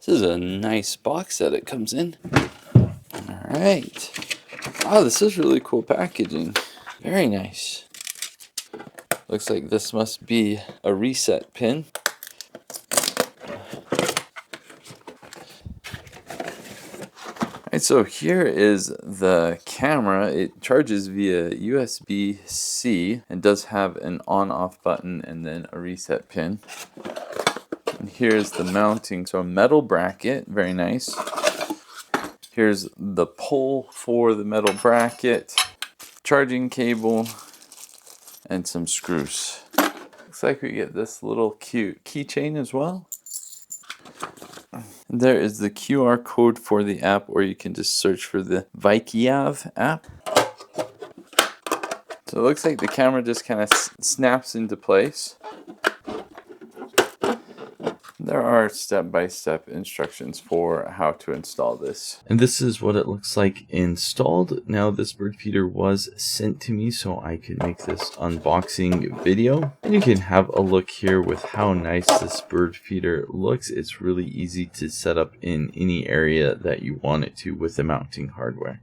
This is a nice box that it comes in. Alright. Wow, this is really cool packaging. Very nice. Looks like this must be a reset pin. Alright, so here is the camera. It charges via USB-C and does have an on-off button and then a reset pin. And here's the mounting, so a metal bracket, very nice. Here's the pole for the metal bracket, charging cable, and some screws. Looks like we get this little cute keychain as well. And there is the QR code for the app, or you can just search for the Vakiav app. So it looks like the camera just kind of snaps into place. There are step-by-step instructions for how to install this. And this is what it looks like installed. Now this bird feeder was sent to me so I could make this unboxing video. And you can have a look here with how nice this bird feeder looks. It's really easy to set up in any area that you want it to with the mounting hardware.